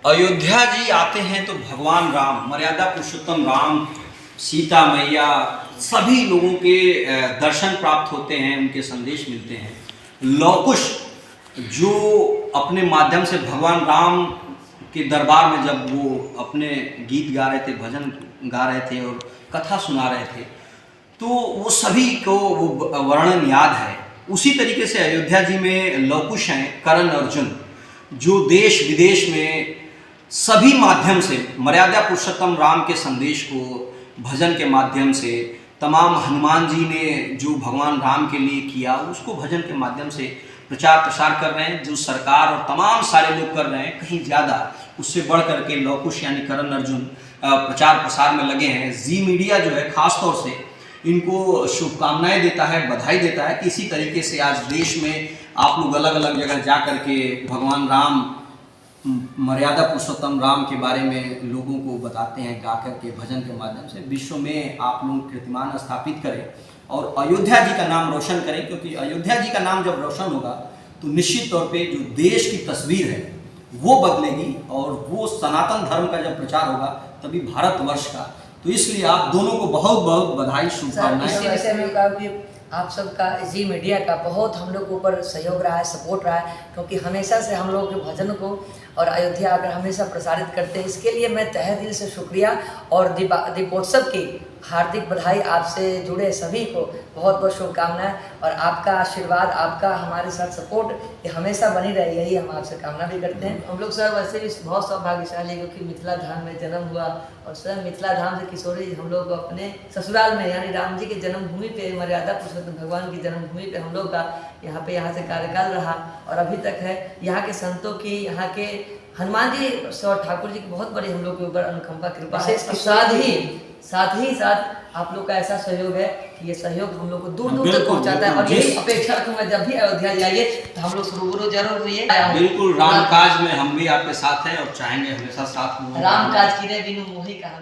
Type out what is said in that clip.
अयोध्या जी आते हैं तो भगवान राम, मर्यादा पुरुषोत्तम राम, सीता मैया, सभी लोगों के दर्शन प्राप्त होते हैं, उनके संदेश मिलते हैं। लव कुश जो अपने माध्यम से भगवान राम के दरबार में जब वो अपने गीत गा रहे थे, भजन गा रहे थे और कथा सुना रहे थे, तो वो सभी को वो वर्णन याद है। उसी तरीके से अयोध्या जी में लव कुश हैं करण अर्जुन, जो देश विदेश में सभी माध्यम से मर्यादा पुरुषोत्तम राम के संदेश को भजन के माध्यम से, तमाम हनुमान जी ने जो भगवान राम के लिए किया उसको भजन के माध्यम से प्रचार प्रसार कर रहे हैं। जो सरकार और तमाम सारे लोग कर रहे हैं, कहीं ज़्यादा उससे बढ़ करके लव कुश यानी करण अर्जुन प्रचार प्रसार में लगे हैं। जी मीडिया जो है ख़ास तौर से इनको शुभकामनाएं देता है, बधाई देता है कि इसी तरीके से आज देश में आप लोग अलग अलग जगह जा कर के भगवान राम, मर्यादा पुरुषोत्तम राम के बारे में लोगों को बताते हैं, गा कर के भजन के माध्यम से विश्व में आप लोग कीर्तिमान स्थापित करें और अयोध्या जी का नाम रोशन करें। क्योंकि अयोध्या जी का नाम जब रोशन होगा तो निश्चित तौर पे जो देश की तस्वीर है वो बदलेगी और वो सनातन धर्म का जब प्रचार होगा तभी भारतवर्ष का। तो इसलिए आप दोनों को बहुत बहुत बधाई, शुभकामनाएं। आप सबका जी मीडिया का बहुत हम लोग के ऊपर सहयोग रहा है, सपोर्ट रहा है, क्योंकि हमेशा से हम लोग के भजन को और अयोध्या आकर हमेशा प्रसारित करते हैं। इसके लिए मैं तहे दिल से शुक्रिया और दीपोत्सव की हार्दिक बधाई। आपसे जुड़े सभी को बहुत बहुत शुभकामनाएं और आपका आशीर्वाद, आपका हमारे साथ सपोर्ट ये हमेशा बनी रहे, यही हम आपसे कामना भी करते हैं। हम लोग सर वैसे भी बहुत सौभाग्यशाली क्योंकि मिथिला धाम में जन्म हुआ और स्वयं मिथिला धाम से किशोरी हम लोग अपने ससुराल में यानी राम जी के जन्मभूमि पे, मर्यादा पुरुषोत्तम भगवान की जन्मभूमि पे हम लोग का यहाँ से कार्यकाल रहा और अभी तक है। यहाँ के संतों की, यहाँ के हनुमान जी और ठाकुर जी की बहुत बड़ी हम लोग के ऊपर अनुकंपा कृपा है। साथ ही साथ आप लोग का ऐसा सहयोग है कि ये सहयोग हम लोग को दूर दूर तक पहुंचाता है और यही अपेक्षा रखूंगा जब भी अयोध्या जाइए तो हम लोग रूबरू जरूर हुई। बिल्कुल, राम काज में हम भी आपके साथ हैं और चाहेंगे हमेशा साथ में। राम काज की बिनु मोहि कहा।